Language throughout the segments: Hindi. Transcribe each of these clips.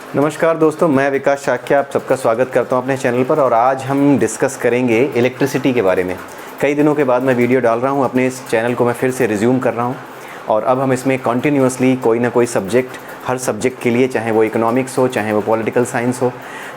नमस्कार दोस्तों, मैं विकास शाक्य आप सबका स्वागत करता हूं अपने चैनल पर। और आज हम डिस्कस करेंगे इलेक्ट्रिसिटी के बारे में। कई दिनों के बाद मैं वीडियो डाल रहा हूं, अपने इस चैनल को मैं फिर से रिज्यूम कर रहा हूं और अब हम इसमें कॉन्टीन्यूसली कोई ना कोई सब्जेक्ट, हर सब्जेक्ट के लिए, चाहे वो इकोनॉमिक्स हो, चाहे वो पॉलिटिकल साइंस हो,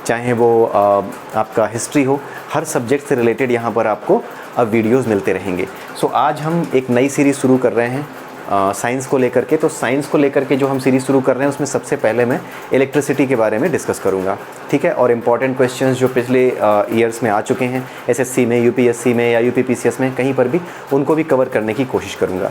चाहे वो आपका हिस्ट्री हो, हर सब्जेक्ट से रिलेटेड यहाँ पर आपको अब वीडियोज़ मिलते रहेंगे। सो आज हम एक नई सीरीज़ शुरू कर रहे हैं साइंस को लेकर के। तो साइंस को लेकर के जो हम सीरीज़ शुरू कर रहे हैं उसमें सबसे पहले मैं इलेक्ट्रिसिटी के बारे में डिस्कस करूंगा, ठीक है। और इम्पॉर्टेंट क्वेश्चंस जो पिछले ईयर्स में आ चुके हैं एसएससी में, यूपीएससी में या यूपीपीसीएस में, कहीं पर भी उनको भी कवर करने की कोशिश करूँगा।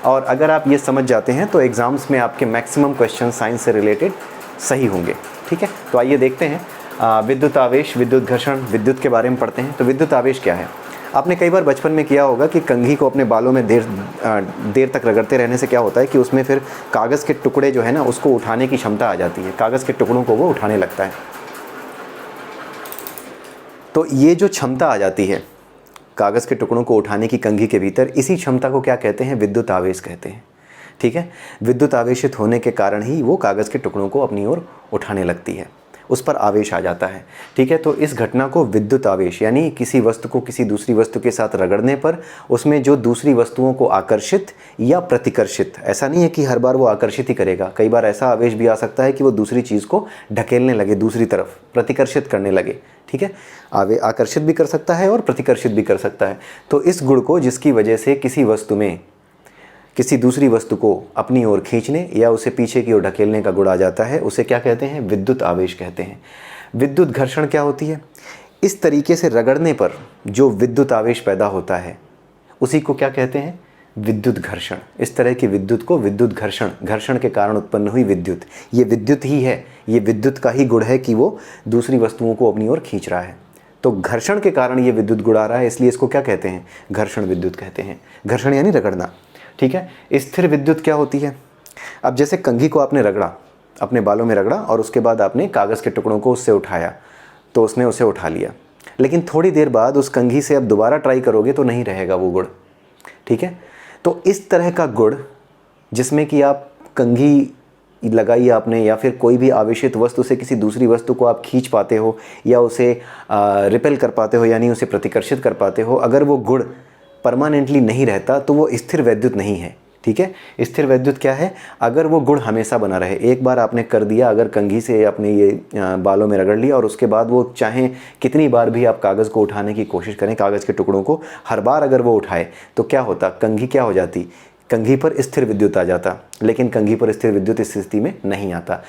और अगर आप ये समझ जाते हैं तो एग्ज़ाम्स में आपके मैक्सिमम क्वेश्चन साइंस से रिलेटेड सही होंगे, ठीक है। तो आइए देखते हैं विद्युत आवेश, विद्युत घर्षण, विद्युत के बारे में पढ़ते हैं। तो विद्युत आवेश क्या है? आपने कई बार बचपन में किया होगा कि कंघी को अपने बालों में देर तक रगड़ते रहने से क्या होता है कि उसमें फिर कागज़ के टुकड़े जो है ना, उसको उठाने की क्षमता आ जाती है, कागज़ के टुकड़ों को वो उठाने लगता है। तो ये जो क्षमता आ जाती है कागज़ के टुकड़ों को उठाने की कंघी के भीतर, इसी क्षमता को क्या कहते हैं? विद्युत आवेश कहते हैं, ठीक है। विद्युत आवेशित होने के कारण ही वो कागज़ के टुकड़ों को अपनी ओर उठाने लगती है, उस पर आवेश आ जाता है, ठीक है। तो इस घटना को विद्युत आवेश, यानी किसी वस्तु को किसी दूसरी वस्तु के साथ रगड़ने पर उसमें जो दूसरी वस्तुओं को आकर्षित या प्रतिकर्षित, ऐसा नहीं है कि हर बार वो आकर्षित ही करेगा, कई बार ऐसा आवेश भी आ सकता है कि वो दूसरी चीज़ को ढकेलने लगे, दूसरी तरफ प्रतिकर्षित करने लगे, ठीक है। आकर्षित भी कर सकता है और प्रतिकर्षित भी कर सकता है। तो इस गुण को, जिसकी वजह से किसी वस्तु में किसी दूसरी वस्तु को अपनी ओर खींचने या उसे पीछे की ओर ढकेलने का गुण आ जाता है, उसे क्या कहते हैं? विद्युत आवेश कहते हैं। विद्युत घर्षण क्या होती है? इस तरीके से रगड़ने पर जो विद्युत आवेश पैदा होता है उसी को क्या कहते हैं? विद्युत घर्षण। इस तरह की विद्युत को विद्युत घर्षण, घर्षण के कारण उत्पन्न हुई विद्युत, ये विद्युत ही है, ये विद्युत का ही गुण है कि वो दूसरी वस्तुओं को अपनी ओर खींच रहा है। तो घर्षण के कारण ये विद्युत गुण आ रहा है, इसलिए इसको क्या कहते हैं? घर्षण विद्युत कहते हैं। घर्षण यानी रगड़ना, ठीक है। स्थिर विद्युत क्या होती है? अब जैसे कंघी को आपने रगड़ा, अपने बालों में रगड़ा और उसके बाद आपने कागज़ के टुकड़ों को उससे उठाया, तो उसने उसे उठा लिया, लेकिन थोड़ी देर बाद उस कंघी से अब दोबारा ट्राई करोगे तो नहीं रहेगा वो गुण, ठीक है। तो इस तरह का गुण, जिसमें कि आप कंघी लगाई आपने या फिर कोई भी आवेशित वस्तु से किसी दूसरी वस्तु को आप खींच पाते हो या उसे रिपेल कर पाते हो, यानी उसे प्रतिकर्षित कर पाते हो, अगर वो गुण परमानेंटली नहीं रहता तो वो स्थिर वैद्युत नहीं है, ठीक है। स्थिर वैद्युत क्या है? अगर वो गुण हमेशा बना रहे, एक बार आपने कर दिया, अगर कंघी से आपने ये बालों में रगड़ लिया और उसके बाद वो चाहे कितनी बार भी आप कागज़ को उठाने की कोशिश करें, कागज़ के टुकड़ों को, हर बार अगर वो उठाए तो क्या होता? कंघी क्या हो जाती? कंघी पर स्थिर विद्युत आ जाता। लेकिन कंघी पर स्थिर विद्युत इस स्थिति में नहीं आता,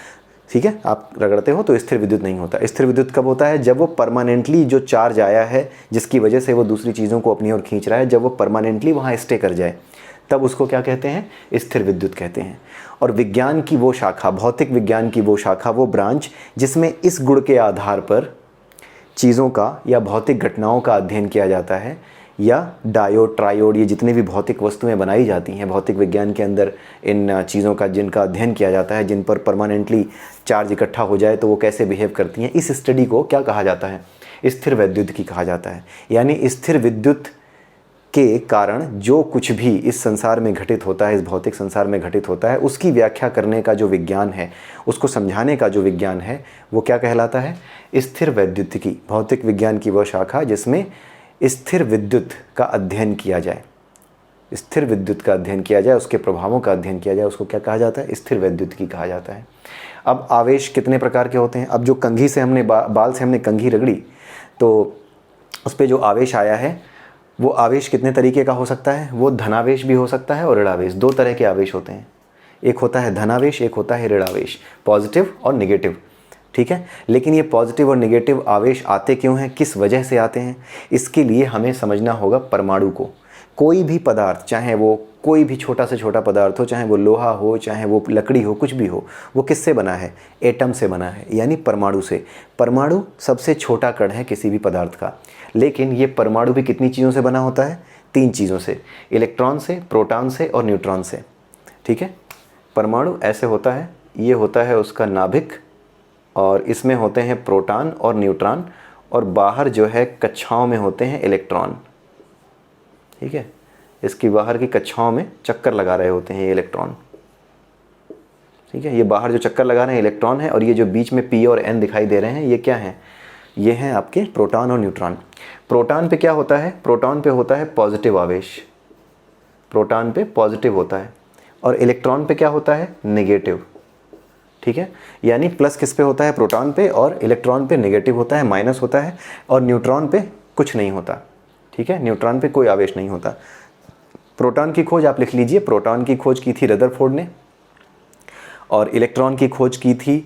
ठीक है। आप रगड़ते हो तो स्थिर विद्युत नहीं होता। स्थिर विद्युत कब होता है? जब वो परमानेंटली जो चार्ज आया है, जिसकी वजह से वो दूसरी चीज़ों को अपनी ओर खींच रहा है, जब वो परमानेंटली वहाँ स्टे कर जाए, तब उसको क्या कहते हैं? स्थिर विद्युत कहते हैं। और विज्ञान की वो शाखा, भौतिक विज्ञान की वो शाखा, वो ब्रांच जिसमें इस गुण के आधार पर चीज़ों का या भौतिक घटनाओं का अध्ययन किया जाता है, या डायोड, ट्रायोड, ये जितने भी भौतिक वस्तुएं बनाई जाती हैं भौतिक विज्ञान के अंदर, इन चीज़ों का जिनका अध्ययन किया जाता है, जिन पर परमानेंटली चार्ज इकट्ठा हो जाए तो वो कैसे बिहेव करती हैं, इस स्टडी को क्या कहा जाता है? स्थिर वैद्युतिकी कहा जाता है। यानी स्थिर विद्युत के कारण जो कुछ भी इस संसार में घटित होता है, इस भौतिक संसार में घटित होता है, उसकी व्याख्या करने का जो विज्ञान है, उसको समझाने का जो विज्ञान है, वो क्या कहलाता है? स्थिर वैद्युतिकी। भौतिक विज्ञान की वह शाखा जिसमें स्थिर विद्युत का अध्ययन किया जाए, स्थिर विद्युत का अध्ययन किया जाए, उसके प्रभावों का अध्ययन किया जाए, उसको क्या कहा जाता है? स्थिर वैद्युतिकी कहा जाता है। अब आवेश कितने प्रकार के होते हैं? अब जो कंघी से हमने बाल से हमने कंघी रगड़ी तो उस पर जो आवेश आया है, वो आवेश कितने तरीके का हो सकता है? वो धनावेश भी हो सकता है और ऋणावेश, दो तरह के आवेश होते हैं। एक होता है धनावेश, एक होता है ऋणावेश, पॉजिटिव और निगेटिव, ठीक है। लेकिन ये पॉजिटिव और निगेटिव आवेश आते क्यों हैं, किस वजह से आते हैं, इसके लिए हमें समझना होगा परमाणु को। कोई भी पदार्थ, चाहे वो कोई भी छोटा से छोटा पदार्थ हो, चाहे वो लोहा हो, चाहे वो लकड़ी हो, कुछ भी हो, वो किससे बना है? एटम से बना है, यानी परमाणु से। परमाणु सबसे छोटा कण है किसी भी पदार्थ का। लेकिन ये परमाणु भी कितनी चीज़ों से बना होता है? तीन चीज़ों से, इलेक्ट्रॉन से, प्रोटॉन से और न्यूट्रॉन से, ठीक है। परमाणु ऐसे होता है, ये होता है उसका नाभिक, और इसमें होते हैं प्रोटॉन और न्यूट्रॉन, और बाहर जो है कक्षाओं में होते हैं इलेक्ट्रॉन, ठीक है। इसकी बाहर की कक्षाओं में चक्कर लगा रहे होते हैं ये इलेक्ट्रॉन, ठीक है, ये बाहर जो चक्कर लगा रहे हैं इलेक्ट्रॉन है, और ये जो बीच में P और N दिखाई दे रहे हैं ये क्या हैं, ये हैं आपके प्रोटॉन और न्यूट्रॉन। प्रोटॉन पे क्या होता है, प्रोटॉन पे होता है पॉजिटिव आवेश, प्रोटॉन पे पॉजिटिव होता है, और इलेक्ट्रॉन पे क्या होता है, नेगेटिव। ठीक है, यानी प्लस किस पे होता है, प्रोटॉन पे, और इलेक्ट्रॉन पे नेगेटिव होता है, माइनस होता है, और न्यूट्रॉन पे कुछ नहीं होता। ठीक है, न्यूट्रॉन पे कोई आवेश नहीं होता। प्रोटॉन की खोज आप लिख लीजिए, प्रोटॉन की खोज की थी रदरफोर्ड ने, और इलेक्ट्रॉन की खोज की थी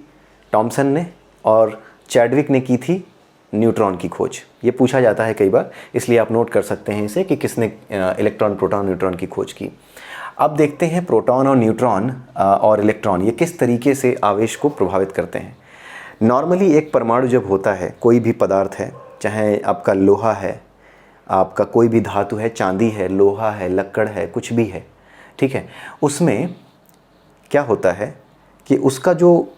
थॉमसन ने, और चैडविक ने की थी न्यूट्रॉन की खोज। ये पूछा जाता है कई बार, इसलिए आप नोट कर सकते हैं इसे कि किसने इलेक्ट्रॉन, प्रोटॉन, न्यूट्रॉन की खोज की। अब देखते हैं प्रोटॉन और न्यूट्रॉन और इलेक्ट्रॉन ये किस तरीके से आवेश को प्रभावित करते हैं। नॉर्मली एक परमाणु जब होता है, कोई भी पदार्थ है, चाहे आपका लोहा है, आपका कोई भी धातु है, चांदी है, लोहा है, लक्कड़ है, कुछ भी है, ठीक है, उसमें क्या होता है कि उसका जो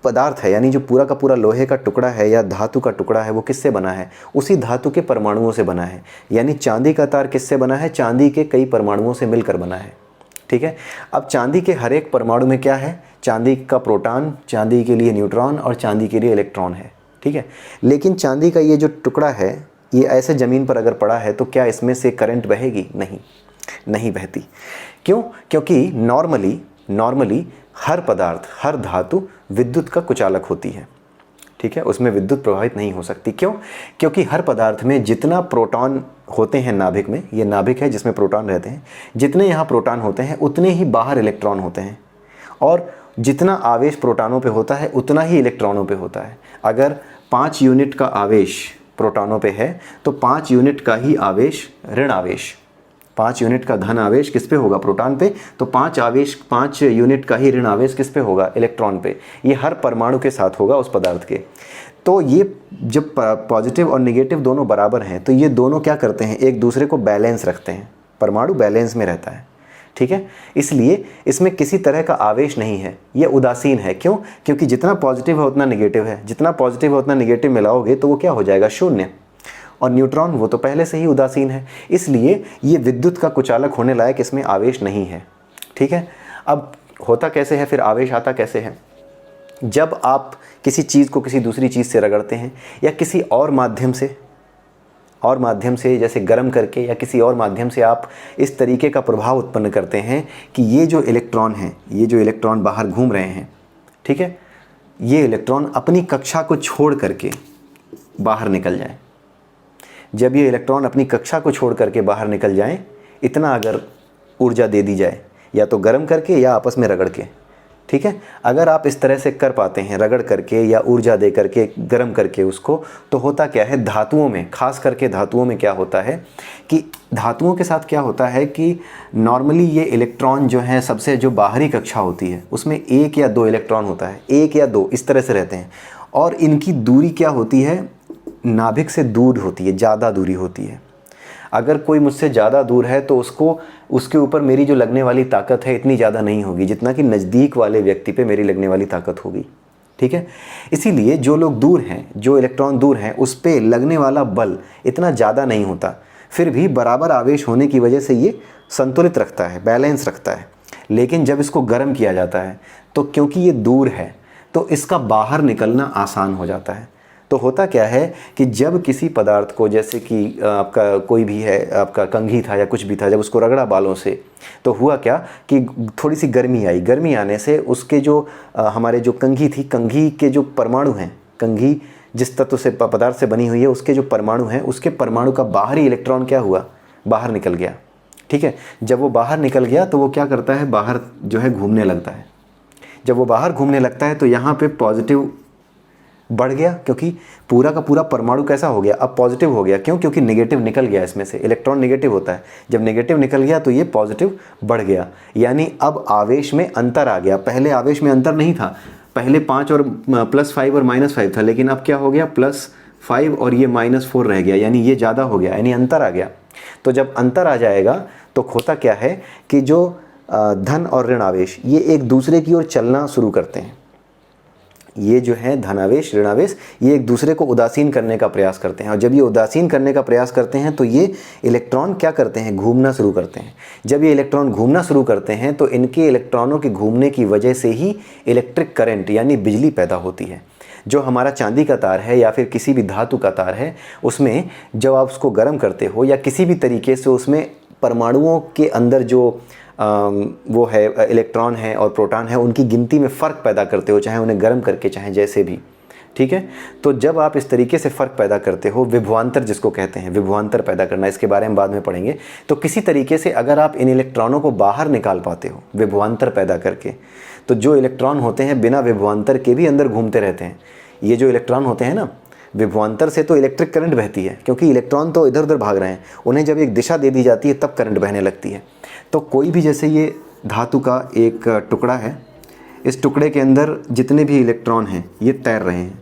पदार्थ है, यानी जो पूरा का पूरा लोहे का टुकड़ा है या धातु का टुकड़ा है, वो किससे बना है, उसी धातु के परमाणुओं से बना है। यानी चांदी का तार किससे बना है, चांदी के कई परमाणुओं से मिलकर बना है। ठीक है, अब चांदी के हर एक परमाणु में क्या है, चांदी का प्रोटॉन, चांदी के लिए न्यूट्रॉन और चांदी के लिए इलेक्ट्रॉन है। ठीक है, लेकिन चांदी का ये जो टुकड़ा है ये ऐसे ज़मीन पर अगर पड़ा है तो क्या इसमें से करंट बहेगी, नहीं बहती। क्यों, क्योंकि नॉर्मली हर पदार्थ, हर धातु विद्युत का कुचालक होती है। ठीक है, उसमें विद्युत प्रभावित नहीं हो सकती। क्यों, क्योंकि हर पदार्थ में जितना प्रोटॉन होते हैं नाभिक में, ये नाभिक है जिसमें प्रोटॉन रहते हैं, जितने यहाँ प्रोटॉन होते हैं उतने ही बाहर इलेक्ट्रॉन होते हैं, और जितना आवेश प्रोटॉनों पे होता है उतना ही इलेक्ट्रॉनों पे होता है। अगर 5 यूनिट का आवेश प्रोटॉनों पे है तो 5 यूनिट का ही आवेश ऋण आवेश, 5 यूनिट का धन आवेश किस पे होगा, प्रोटॉन पे, तो 5 यूनिट का ही ऋण आवेश किस पे होगा, इलेक्ट्रॉन पे। ये हर परमाणु के साथ होगा उस पदार्थ के। तो ये जब पॉजिटिव और नेगेटिव दोनों बराबर हैं तो ये दोनों क्या करते हैं, एक दूसरे को बैलेंस रखते हैं, परमाणु बैलेंस में रहता है। ठीक है, इसलिए इसमें किसी तरह का आवेश नहीं है, ये उदासीन है। क्यों, क्योंकि जितना पॉजिटिव है उतना नेगेटिव है, जितना पॉजिटिव है उतना नेगेटिव मिलाओगे तो वो क्या हो जाएगा, शून्य। और न्यूट्रॉन वो तो पहले से ही उदासीन है, इसलिए ये विद्युत का कुचालक होने लायक इसमें आवेश नहीं है। ठीक है, अब होता कैसे है फिर, आवेश आता कैसे है, जब आप किसी चीज़ को किसी दूसरी चीज़ से रगड़ते हैं या किसी और माध्यम से जैसे गर्म करके या किसी और माध्यम से आप इस तरीके का प्रभाव उत्पन्न करते हैं कि ये जो इलेक्ट्रॉन हैं, ये जो इलेक्ट्रॉन बाहर घूम रहे हैं, ठीक है, ये इलेक्ट्रॉन अपनी कक्षा को छोड़ करके बाहर निकल जाए। जब ये इलेक्ट्रॉन अपनी कक्षा को छोड़ करके बाहर निकल जाएं, इतना अगर ऊर्जा दे दी जाए, या तो गर्म करके या आपस में रगड़ के। ठीक है, अगर आप इस तरह से कर पाते हैं, रगड़ करके या ऊर्जा दे करके, गर्म करके उसको, तो होता क्या है, धातुओं में, खास करके धातुओं में क्या होता है कि धातुओं के साथ क्या होता है कि नॉर्मली ये इलेक्ट्रॉन जो है, सबसे जो बाहरी कक्षा होती है उसमें 1 या 2 इलेक्ट्रॉन होता है, 1 या 2 इस तरह से रहते हैं, और इनकी दूरी क्या होती है, नाभिक से दूर होती है, ज़्यादा दूरी होती है। अगर कोई मुझसे ज़्यादा दूर है तो उसके ऊपर मेरी जो लगने वाली ताकत है इतनी ज़्यादा नहीं होगी जितना कि नज़दीक वाले व्यक्ति पे मेरी लगने वाली ताकत होगी। ठीक है, इसीलिए जो लोग दूर हैं, जो इलेक्ट्रॉन दूर हैं, उस पर लगने वाला बल इतना ज़्यादा नहीं होता, फिर भी बराबर आवेश होने की वजह से ये संतुलित रखता है, बैलेंस रखता है। लेकिन जब इसको गर्म किया जाता है तो क्योंकि ये दूर है तो इसका बाहर निकलना आसान हो जाता है। तो होता क्या है कि जब किसी पदार्थ को, जैसे कि आपका कोई भी है, आपका कंघी था या कुछ भी था, जब उसको रगड़ा बालों से, तो हुआ क्या कि थोड़ी सी गर्मी आई। गर्मी आने से उसके जो हमारे जो कंघी थी, कंघी के जो परमाणु हैं, कंघी जिस तत्व से पदार्थ से बनी हुई है, उसके जो परमाणु हैं, उसके परमाणु का बाहरी इलेक्ट्रॉन क्या हुआ, बाहर निकल गया। ठीक है, जब वो बाहर निकल गया तो वो क्या करता है, बाहर जो है घूमने लगता है। जब वो बाहर घूमने लगता है तो यहाँ पे पॉजिटिव बढ़ गया, क्योंकि पूरा का पूरा परमाणु कैसा हो गया, अब पॉजिटिव हो गया। क्यों, क्योंकि नेगेटिव निकल गया, इसमें से इलेक्ट्रॉन नेगेटिव होता है, जब नेगेटिव निकल गया तो ये पॉजिटिव बढ़ गया, यानी अब आवेश में अंतर आ गया। पहले आवेश में अंतर नहीं था, पहले 5 और +5 और -5 था, लेकिन अब क्या हो गया, +5 और ये -4 रह गया, यानी ये ज़्यादा हो गया, यानी अंतर आ गया। तो जब अंतर आ जाएगा तो होता क्या है कि जो धन और ऋण आवेश ये एक दूसरे की ओर चलना शुरू करते हैं। ये जो है धनावेश ऋणावेश, ये एक दूसरे को उदासीन करने का प्रयास करते हैं, और जब ये उदासीन करने का प्रयास करते हैं तो ये इलेक्ट्रॉन क्या करते हैं, घूमना शुरू करते हैं। जब ये इलेक्ट्रॉन घूमना शुरू करते हैं तो इनके इलेक्ट्रॉनों के घूमने की वजह से ही इलेक्ट्रिक करंट यानी बिजली पैदा होती है। जो हमारा चांदी का तार है या फिर किसी भी धातु का तार है, उसमें जब आप उसको गर्म करते हो या किसी भी तरीके से उसमें परमाणुओं के अंदर जो वो है इलेक्ट्रॉन है और प्रोटॉन है, उनकी गिनती में फ़र्क पैदा करते हो, चाहे उन्हें गर्म करके चाहे जैसे भी, ठीक है। तो जब आप इस तरीके से फ़र्क पैदा करते हो, विभवांतर जिसको कहते हैं, विभवांतर पैदा करना, इसके बारे में बाद में पढ़ेंगे। तो किसी तरीके से अगर आप इन इलेक्ट्रॉनों को बाहर निकाल पाते हो विभवांतर पैदा करके, तो जो इलेक्ट्रॉन होते हैं बिना विभवांतर के भी अंदर घूमते रहते हैं। ये जो इलेक्ट्रॉन होते हैं ना, विभवांतर से तो इलेक्ट्रिक करंट बहती है, क्योंकि इलेक्ट्रॉन तो इधर उधर भाग रहे हैं, उन्हें जब एक दिशा दे दी जाती है तब करंट बहने लगती है। तो कोई भी, जैसे ये धातु का एक टुकड़ा है, इस टुकड़े के अंदर जितने भी इलेक्ट्रॉन हैं ये तैर रहे हैं।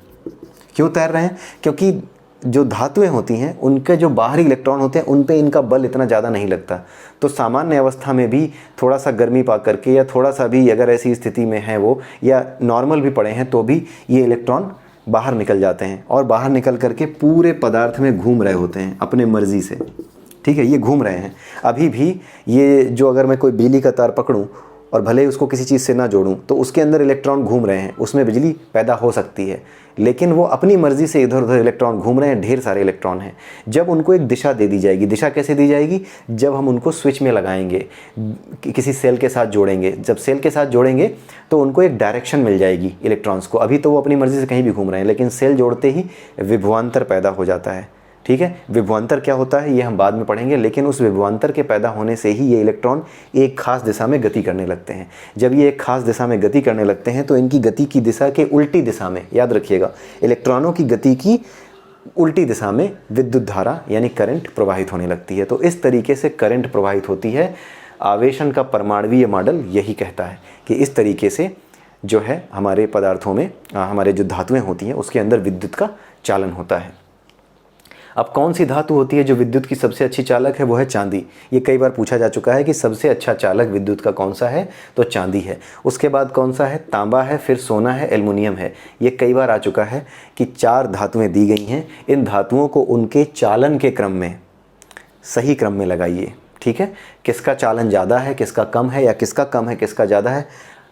क्यों तैर रहे हैं? क्योंकि जो धातुएं होती हैं उनके जो बाहरी इलेक्ट्रॉन होते हैं उन पे इनका बल इतना ज़्यादा नहीं लगता। तो सामान्य अवस्था में भी थोड़ा सा गर्मी पा करके या थोड़ा सा भी अगर ऐसी स्थिति में है वो, या नॉर्मल भी पड़े हैं, तो भी ये इलेक्ट्रॉन बाहर निकल जाते हैं और बाहर निकल करके पूरे पदार्थ में घूम रहे होते हैं अपने मर्जी से, ठीक है। ये घूम रहे हैं अभी भी। ये जो अगर मैं कोई बिजली का तार पकड़ूं और भले ही उसको किसी चीज़ से ना जोड़ूं, तो उसके अंदर इलेक्ट्रॉन घूम रहे हैं, उसमें बिजली पैदा हो सकती है, लेकिन वो अपनी मर्ज़ी से इधर उधर इलेक्ट्रॉन घूम रहे हैं, ढेर सारे इलेक्ट्रॉन हैं। जब उनको एक दिशा दे दी जाएगी, दिशा कैसे दी जाएगी? जब हम उनको स्विच में लगाएंगे, किसी सेल के साथ जोड़ेंगे, जब सेल के साथ जोड़ेंगे तो उनको एक डायरेक्शन मिल जाएगी इलेक्ट्रॉन्स को। अभी तो वो अपनी मर्ज़ी से कहीं भी घूम रहे हैं, लेकिन सेल जोड़ते ही विभवांतर पैदा हो जाता है, ठीक है। विभवांतर क्या होता है ये हम बाद में पढ़ेंगे, लेकिन उस विभवांतर के पैदा होने से ही ये इलेक्ट्रॉन एक खास दिशा में गति करने लगते हैं। जब ये एक खास दिशा में गति करने लगते हैं तो इनकी गति की दिशा के उल्टी दिशा में, याद रखिएगा, इलेक्ट्रॉनों की गति की उल्टी दिशा में विद्युत धारा यानी करंट प्रवाहित होने लगती है। तो इस तरीके से करंट प्रवाहित होती है। आवेशन का परमाणुवीय मॉडल यही कहता है कि इस तरीके से जो है हमारे पदार्थों में, हमारे जो धातुएँ होती हैं उसके अंदर विद्युत का चालन होता है। अब कौन सी धातु होती है जो विद्युत की सबसे अच्छी चालक है? वो है चांदी। ये कई बार पूछा जा चुका है कि सबसे अच्छा चालक विद्युत का कौन सा है, तो चांदी है। उसके बाद कौन सा है? तांबा है, फिर सोना है, एल्युमिनियम है। ये कई बार आ चुका है कि 4 धातुएं दी गई हैं, इन धातुओं को उनके चालन के क्रम में, सही क्रम में लगाइए, ठीक है। किसका चालन ज़्यादा है, किसका कम है, या किसका कम है किसका ज़्यादा है,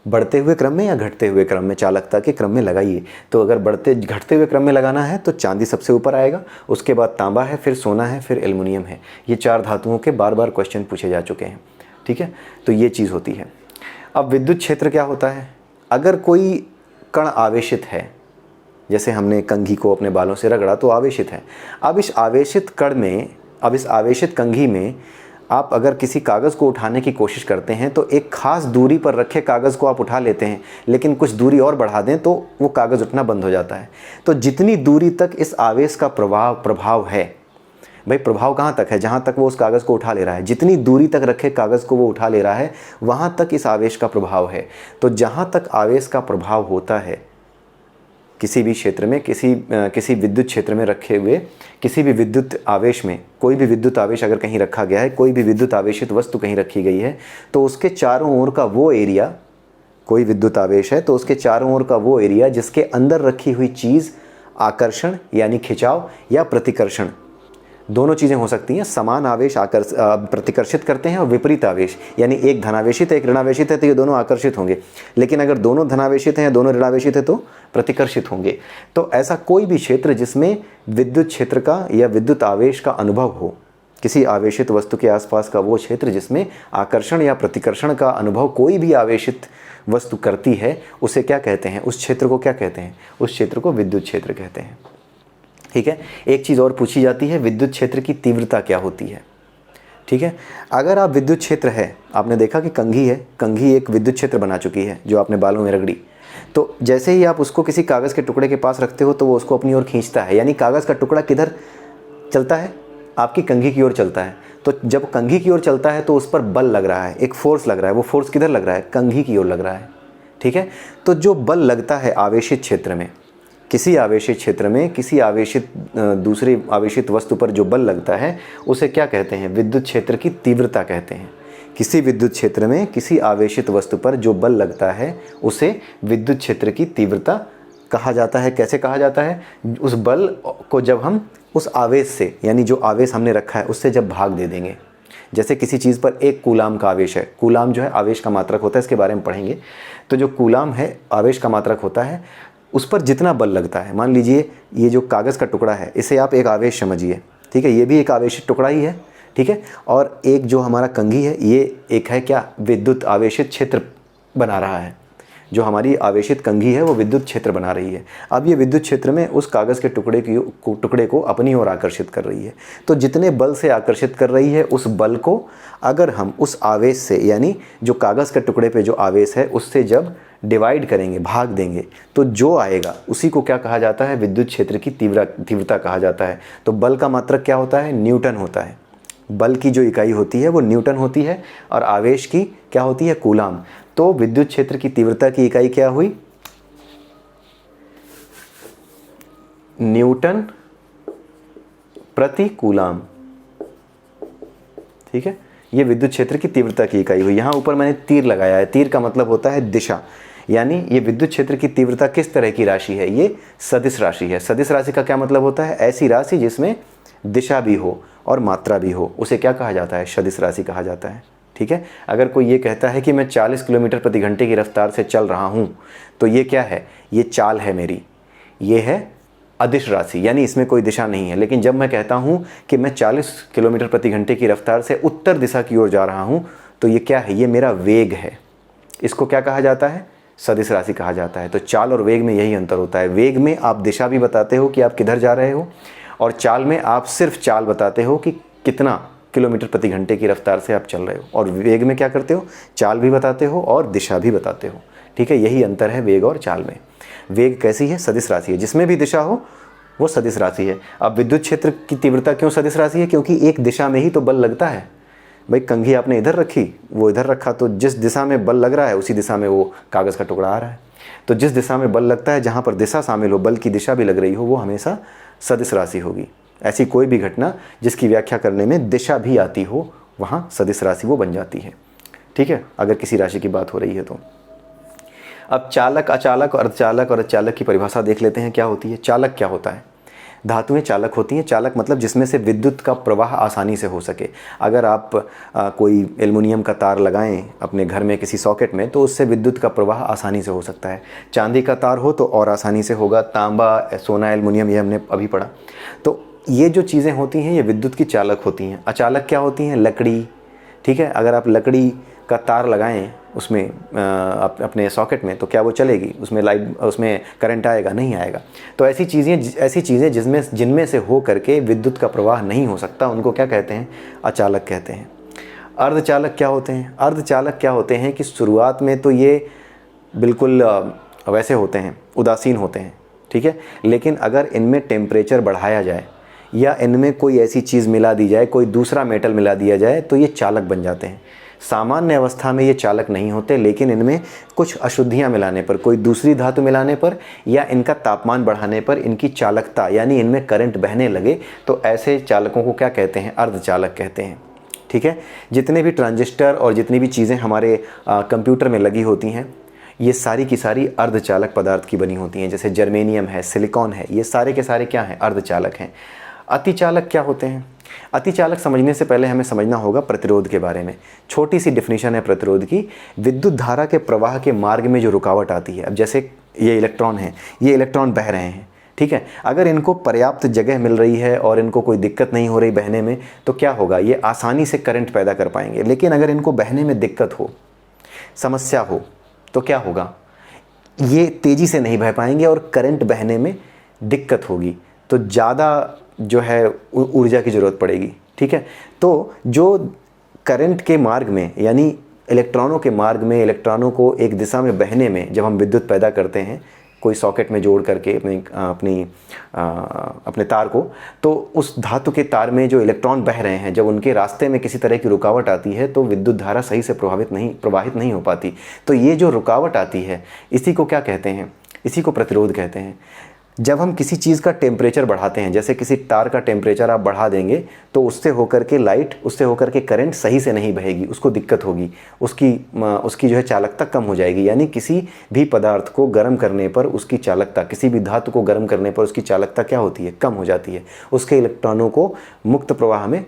बढ़ते हुए क्रम में या घटते हुए क्रम में, चालकता के क्रम में लगाइए। तो अगर घटते हुए क्रम में लगाना है तो चांदी सबसे ऊपर आएगा, उसके बाद तांबा है, फिर सोना है, फिर एल्युमिनियम है। ये 4 धातुओं के बार बार क्वेश्चन पूछे जा चुके हैं, ठीक है। तो ये चीज़ होती है। अब विद्युत क्षेत्र क्या होता है? अगर कोई कण आवेशित है, जैसे हमने कंघी को अपने बालों से रगड़ा तो आवेशित है। अब इस आवेशित कण में, अब इस आवेशित कंघी में आप अगर किसी कागज़ को उठाने की कोशिश करते हैं तो एक ख़ास दूरी पर रखे कागज़ को आप उठा लेते हैं, लेकिन कुछ दूरी और बढ़ा दें तो वो कागज़ उठना बंद हो जाता है। तो जितनी दूरी तक इस आवेश का प्रभाव है, भाई प्रभाव कहाँ तक है? जहाँ तक वो उस कागज़ को उठा ले रहा है, जितनी दूरी तक रखे कागज़ को वो उठा ले रहा है, वहाँ तक इस आवेश का प्रभाव है। तो जहाँ तक आवेश का प्रभाव होता है किसी भी क्षेत्र में, किसी विद्युत क्षेत्र में रखे हुए किसी भी विद्युत आवेश में, कोई भी विद्युत आवेश अगर कहीं रखा गया है, कोई भी विद्युत आवेशित वस्तु कहीं रखी गई है, तो उसके चारों ओर का वो एरिया, कोई विद्युत आवेश है तो उसके चारों ओर का वो एरिया जिसके अंदर रखी हुई चीज़ आकर्षण यानी खिंचाव या प्रतिकर्षण, दोनों चीज़ें हो सकती हैं। समान आवेश प्रतिकर्षित करते हैं और विपरीत आवेश, यानी एक धनावेशित है एक ऋणावेशित है तो ये दोनों आकर्षित होंगे, लेकिन अगर दोनों धनावेशित हैं दोनों ऋणावेशित है तो प्रतिकर्षित होंगे। तो ऐसा कोई भी क्षेत्र जिसमें विद्युत क्षेत्र का या विद्युत आवेश का अनुभव हो, किसी आवेशित वस्तु के आसपास का वो क्षेत्र जिसमें आकर्षण या प्रतिकर्षण का अनुभव कोई भी आवेशित वस्तु करती है, उसे क्या कहते हैं? उस क्षेत्र को क्या कहते हैं? उस क्षेत्र को विद्युत क्षेत्र कहते हैं, ठीक है। एक चीज़ और पूछी जाती है, विद्युत क्षेत्र की तीव्रता क्या होती है, ठीक है। अगर आप विद्युत क्षेत्र है, आपने देखा कि कंघी है, कंघी एक विद्युत क्षेत्र बना चुकी है जो आपने बालों में रगड़ी, तो जैसे ही आप उसको किसी कागज़ के टुकड़े के पास रखते हो तो वो उसको अपनी ओर खींचता है, यानी कागज़ का टुकड़ा किधर चलता है? आपकी कंघी की ओर चलता है। तो जब कंघी की ओर चलता है तो उस पर बल लग रहा है, एक फोर्स लग रहा है। वो फोर्स किधर लग रहा है? कंघी की ओर लग रहा है, ठीक है। तो जो बल लगता है आवेशित क्षेत्र में, किसी आवेशित क्षेत्र में किसी दूसरी आवेशित वस्तु पर जो बल लगता है उसे क्या कहते हैं? विद्युत क्षेत्र की तीव्रता कहते हैं। किसी विद्युत क्षेत्र में किसी आवेशित वस्तु पर जो बल लगता है उसे विद्युत क्षेत्र की तीव्रता कहा जाता है। कैसे कहा जाता है? उस बल को जब हम उस आवेश से, यानी जो आवेश हमने रखा है उससे जब भाग दे देंगे। जैसे किसी चीज़ पर 1 कूलाम का आवेश है, कूलाम जो है आवेश का मात्रक होता है, इसके बारे में पढ़ेंगे। तो जो कूलाम है आवेश का मात्रक होता है, उस पर जितना बल लगता है, मान लीजिए ये जो कागज़ का टुकड़ा है इसे आप एक आवेश समझिए, ठीक है, ये भी एक आवेशित टुकड़ा ही है, ठीक है। और एक जो हमारा कंघी है ये एक है क्या, विद्युत आवेशित क्षेत्र बना रहा है। जो हमारी आवेशित कंघी है वो विद्युत क्षेत्र बना रही है। अब ये विद्युत क्षेत्र में उस कागज़ के टुकड़े को अपनी ओर आकर्षित कर रही है। तो जितने बल से आकर्षित कर रही है उस बल को अगर हम उस आवेश से, यानी जो कागज़ के टुकड़े पे जो आवेश है उससे जब डिवाइड करेंगे, भाग देंगे, तो जो आएगा उसी को क्या कहा जाता है, विद्युत क्षेत्र की तीव्रता कहा जाता है। तो बल का मात्रक क्या होता है, न्यूटन होता है। बल की जो इकाई होती है वो न्यूटन होती है और आवेश की क्या होती है, कूलाम। तो विद्युत क्षेत्र की तीव्रता की इकाई क्या हुई, न्यूटन प्रति कूलाम, ठीक है। ये विद्युत क्षेत्र की तीव्रता की इकाई हुई। यहाँ ऊपर मैंने तीर लगाया है, तीर का मतलब होता है दिशा, यानी ये विद्युत क्षेत्र की तीव्रता किस तरह की राशि है, ये सदिश राशि है। सदिश राशि का क्या मतलब होता है, ऐसी राशि जिसमें दिशा भी हो और मात्रा भी हो, उसे क्या कहा जाता है, सदिश राशि कहा जाता है, ठीक है। अगर कोई ये कहता है कि मैं 40 किलोमीटर प्रति घंटे की रफ्तार से चल रहा हूँ, तो ये क्या है, ये चाल है मेरी, ये है अदिश राशि, यानी इसमें कोई दिशा नहीं है। लेकिन जब मैं कहता हूँ कि मैं 40 किलोमीटर प्रति घंटे की रफ्तार से उत्तर दिशा की ओर जा रहा हूँ, तो ये क्या है, ये मेरा वेग है। इसको क्या कहा जाता है, सदिश राशि कहा जाता है। तो चाल और वेग में यही अंतर होता है। वेग में आप दिशा भी बताते हो कि आप किधर जा रहे हो, और चाल में आप सिर्फ चाल बताते हो कि कितना किलोमीटर प्रति घंटे की रफ्तार से आप चल रहे हो। और वेग में क्या करते हो, चाल भी बताते हो और दिशा भी बताते हो, ठीक है। यही अंतर है वेग और चाल में। वेग कैसी है, सदिश राशि है, जिसमें भी दिशा हो वो सदिश राशि है। अब विद्युत क्षेत्र की तीव्रता क्यों सदिश राशि है, क्योंकि एक दिशा में ही तो बल लगता है। भाई कंघी आपने इधर रखी, वो इधर रखा, तो जिस दिशा में बल लग रहा है उसी दिशा में वो कागज़ का टुकड़ा आ रहा है। तो जिस दिशा में बल लगता है, जहाँ पर दिशा शामिल हो, बल की दिशा भी लग रही हो, वो हमेशा सदिश राशि होगी। ऐसी कोई भी घटना जिसकी व्याख्या करने में दिशा भी आती हो, वहाँ सदिश राशि वो बन जाती है, ठीक है, अगर किसी राशि की बात हो रही है तो। अब चालक, अचालक और अर्धचालक और अचालक की परिभाषा देख लेते हैं क्या होती है। चालक क्या होता है, धातुएं चालक होती हैं। चालक मतलब जिसमें से विद्युत का प्रवाह आसानी से हो सके। अगर आप कोई एल्युमिनियम का तार लगाएं अपने घर में किसी सॉकेट में, तो उससे विद्युत का प्रवाह आसानी से हो सकता है। चांदी का तार हो तो और आसानी से होगा, तांबा, सोना, एल्युमिनियम, ये हमने अभी पढ़ा। तो ये जो चीज़ें होती हैं ये विद्युत की चालक होती हैं। अचालक क्या होती हैं, लकड़ी, ठीक है। अगर आप लकड़ी का तार लगाएं उसमें अपने सॉकेट में, तो क्या वो चलेगी, उसमें लाइट, उसमें करंट आएगा, नहीं आएगा। तो ऐसी चीज़ें जिनमें से हो करके विद्युत का प्रवाह नहीं हो सकता, उनको क्या कहते हैं, अचालक कहते हैं। अर्धचालक क्या होते हैं, अर्धचालक क्या होते हैं कि शुरुआत में तो ये बिल्कुल वैसे होते हैं, उदासीन होते हैं, ठीक है। लेकिन अगर इनमें टेम्परेचर बढ़ाया जाए या इनमें कोई ऐसी चीज़ मिला दी जाए, कोई दूसरा मेटल मिला दिया जाए, तो ये चालक बन जाते हैं। सामान्य अवस्था में ये चालक नहीं होते, लेकिन इनमें कुछ अशुद्धियाँ मिलाने पर, कोई दूसरी धातु मिलाने पर या इनका तापमान बढ़ाने पर इनकी चालकता, यानी इनमें करंट बहने लगे, तो ऐसे चालकों को क्या कहते हैं, अर्धचालक कहते हैं, ठीक है। जितने भी ट्रांजिस्टर और जितनी भी चीज़ें हमारे कंप्यूटर में लगी होती हैं, ये सारी की सारी अर्धचालक पदार्थ की बनी होती हैं। जैसे जर्मेनियम है, सिलिकॉन है, ये सारे के सारे क्या हैं, अर्धचालक हैं। अतिचालक क्या होते हैं, अतिचालक समझने से पहले हमें समझना होगा प्रतिरोध के बारे में। छोटी सी डिफिनीशन है प्रतिरोध की। विद्युत धारा के प्रवाह के मार्ग में जो रुकावट आती है, अब जैसे ये इलेक्ट्रॉन है, ये इलेक्ट्रॉन बह रहे हैं, ठीक है। अगर इनको पर्याप्त जगह मिल रही है और इनको कोई दिक्कत नहीं हो रही बहने में, तो क्या होगा, ये आसानी से करंट पैदा कर पाएंगे। लेकिन अगर इनको बहने में दिक्कत हो, समस्या हो, तो क्या होगा, ये तेज़ी से नहीं बह पाएंगे और करंट बहने में दिक्कत होगी, तो ज़्यादा जो है ऊर्जा की ज़रूरत पड़ेगी, ठीक है। तो जो करंट के मार्ग में, यानी इलेक्ट्रॉनों के मार्ग में, इलेक्ट्रॉनों को एक दिशा में बहने में जब हम विद्युत पैदा करते हैं कोई सॉकेट में जोड़ करके अपने तार को, तो उस धातु के तार में जो इलेक्ट्रॉन बह रहे हैं, जब उनके रास्ते में किसी तरह की रुकावट आती है, तो विद्युत धारा सही से प्रवाहित नहीं हो पाती। तो ये जो रुकावट आती है, इसी को क्या कहते हैं, इसी को प्रतिरोध कहते हैं। जब हम किसी चीज़ का टेम्परेचर बढ़ाते हैं, जैसे किसी तार का टेम्परेचर आप बढ़ा देंगे तो उससे होकर के लाइट, उससे होकर के करंट सही से नहीं बहेगी, उसको दिक्कत होगी, उसकी जो है चालकता कम हो जाएगी। यानी किसी भी पदार्थ को गर्म करने पर उसकी चालकता, किसी भी धातु को गर्म करने पर उसकी चालकता क्या होती है, कम हो जाती है। उसके इलेक्ट्रॉनों को मुक्त प्रवाह में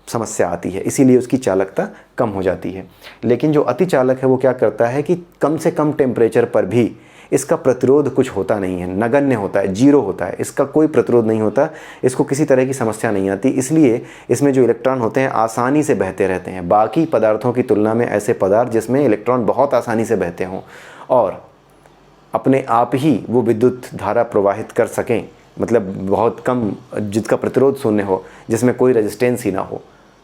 समस्या आती है, इसीलिए उसकी चालकता कम हो जाती है। लेकिन जो अतिचालक है वो क्या करता है कि कम से कम टेम्परेचर पर भी इसका प्रतिरोध कुछ होता नहीं है, नगण्य होता है, जीरो होता है, इसका कोई प्रतिरोध नहीं होता, इसको किसी तरह की समस्या नहीं आती। इसलिए इसमें जो इलेक्ट्रॉन होते हैं आसानी से बहते रहते हैं। बाकी पदार्थों की तुलना में ऐसे पदार्थ जिसमें इलेक्ट्रॉन बहुत आसानी से बहते हों और अपने आप ही वो विद्युत धारा प्रवाहित कर सकें, मतलब बहुत कम, जिसका प्रतिरोध शून्य हो, जिसमें कोई रेजिस्टेंस ही ना हो,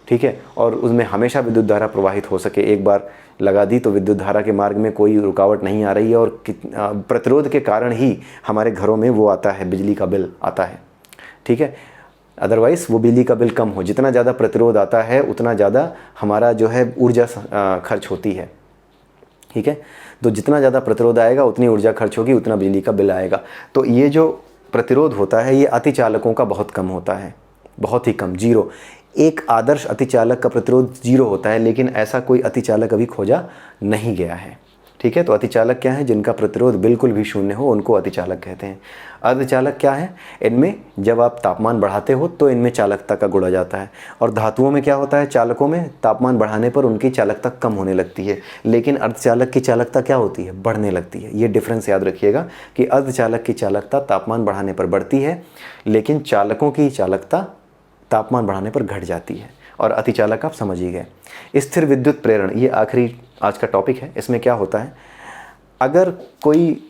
ठीक है, और उसमें हमेशा विद्युत धारा प्रवाहित हो सके। एक बार लगा दी तो विद्युत धारा के मार्ग में कोई रुकावट नहीं आ रही है और प्रतिरोध के कारण ही हमारे घरों में वो आता है, बिजली का बिल आता है, ठीक है। अदरवाइज़ वो बिजली का बिल कम हो, जितना ज़्यादा प्रतिरोध आता है उतना ज़्यादा हमारा जो है ऊर्जा खर्च होती है, ठीक है। तो जितना ज़्यादा प्रतिरोध आएगा उतनी ऊर्जा खर्च होगी, उतना बिजली का बिल आएगा। तो ये जो प्रतिरोध होता है ये अतिचालकों का बहुत कम होता है, बहुत ही कम, जीरो। एक आदर्श अतिचालक का प्रतिरोध जीरो होता है, लेकिन ऐसा कोई अतिचालक अभी खोजा नहीं गया है, ठीक है। तो अतिचालक क्या है, जिनका प्रतिरोध बिल्कुल भी शून्य हो, उनको अतिचालक कहते हैं। अर्धचालक क्या है, इनमें जब आप तापमान बढ़ाते हो तो इनमें चालकता का गुणा जाता है। और धातुओं में क्या होता है, चालकों में तापमान बढ़ाने पर उनकी चालकता कम होने लगती है, लेकिन अर्धचालक की चालकता क्या होती है, बढ़ने लगती है। ये डिफरेंस याद रखिएगा कि अर्धचालक की चालकता तापमान बढ़ाने पर बढ़ती है, लेकिन चालकों की चालकता तापमान बढ़ाने पर घट जाती है। और अतिचालक आप समझ ही गए। स्थिर विद्युत प्रेरण, ये आखिरी आज का टॉपिक है। इसमें क्या होता है, अगर कोई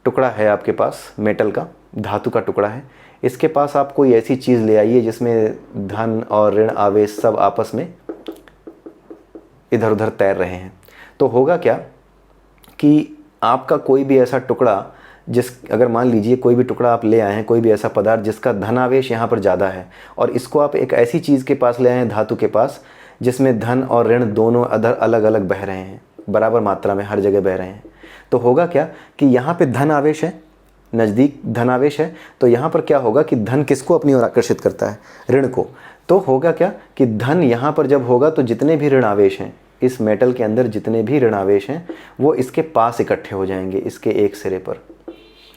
टुकड़ा है आपके पास, मेटल का, धातु का टुकड़ा है, इसके पास आप कोई ऐसी चीज़ ले आइए जिसमें धन और ऋण आवेश सब आपस में इधर उधर तैर रहे हैं, तो होगा क्या कि आपका कोई भी ऐसा टुकड़ा अगर मान लीजिए कोई भी टुकड़ा आप ले आए हैं, कोई भी ऐसा पदार्थ जिसका धनावेश यहाँ पर ज़्यादा है, और इसको आप एक ऐसी चीज़ के पास ले आए हैं, धातु के पास, जिसमें धन और ऋण दोनों अलग अलग बह रहे हैं, बराबर मात्रा में हर जगह बह रहे हैं, तो होगा क्या कि यहाँ पे धन आवेश है, नज़दीक धन आवेश है, तो यहाँ पर क्या होगा कि धन किसको अपनी ओर आकर्षित करता है, ऋण को। तो होगा क्या कि धन यहाँ पर जब होगा तो जितने भी ऋण आवेश हैं इस मेटल के अंदर, जितने भी ऋण आवेश हैं वो इसके पास इकट्ठे हो जाएंगे, इसके एक सिरे पर,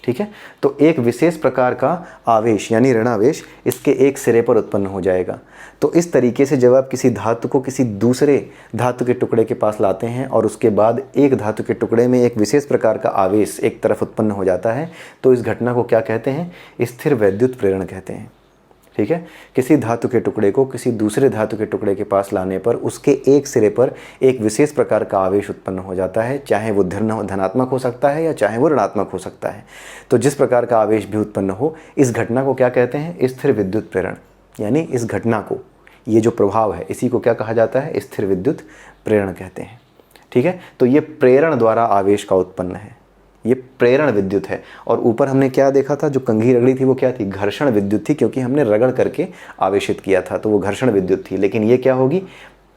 ठीक है। तो एक विशेष प्रकार का आवेश यानी ऋणावेश इसके एक सिरे पर उत्पन्न हो जाएगा। तो इस तरीके से जब आप किसी धातु को किसी दूसरे धातु के टुकड़े के पास लाते हैं और उसके बाद एक धातु के टुकड़े में एक विशेष प्रकार का आवेश एक तरफ उत्पन्न हो जाता है, तो इस घटना को क्या कहते हैं, स्थिर वैद्युत प्रेरण कहते हैं, ठीक है। किसी धातु के टुकड़े को किसी दूसरे धातु के टुकड़े के पास लाने पर उसके एक सिरे पर एक विशेष प्रकार का आवेश उत्पन्न हो जाता है, चाहे वो धनात्मक हो सकता है या चाहे वो ऋणात्मक हो सकता है। तो जिस प्रकार का आवेश भी उत्पन्न हो, इस घटना को क्या कहते हैं, स्थिर विद्युत प्रेरण। यानी इस घटना को, ये जो प्रभाव है, इसी को क्या कहा जाता है, स्थिर विद्युत प्रेरण कहते हैं, ठीक है। तो ये प्रेरण द्वारा आवेश का उत्पन्न है, ये प्रेरण विद्युत है। और ऊपर हमने क्या देखा था, जो कंघी रगड़ी थी वो क्या थी, घर्षण विद्युत थी, क्योंकि हमने रगड़ करके आवेशित किया था, तो वो घर्षण विद्युत थी। लेकिन ये क्या होगी,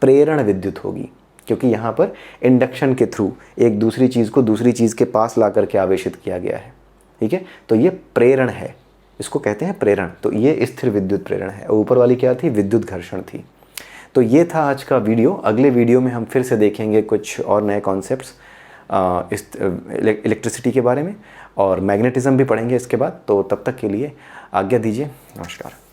प्रेरण विद्युत होगी, क्योंकि यहाँ पर इंडक्शन के थ्रू एक दूसरी चीज़ को दूसरी चीज़ के पास ला करके आवेशित किया गया है, ठीक है। तो ये प्रेरण है, इसको कहते हैं प्रेरण। तो ये स्थिर विद्युत प्रेरण है। ऊपर वाली क्या थी, विद्युत घर्षण थी। तो ये था आज का वीडियो। अगले वीडियो में हम फिर से देखेंगे कुछ और नए कॉन्सेप्ट्स इस इलेक्ट्रिसिटी के बारे में, और मैग्नेटिज्म भी पढ़ेंगे इसके बाद। तो तब तक के लिए आज्ञा दीजिए, नमस्कार।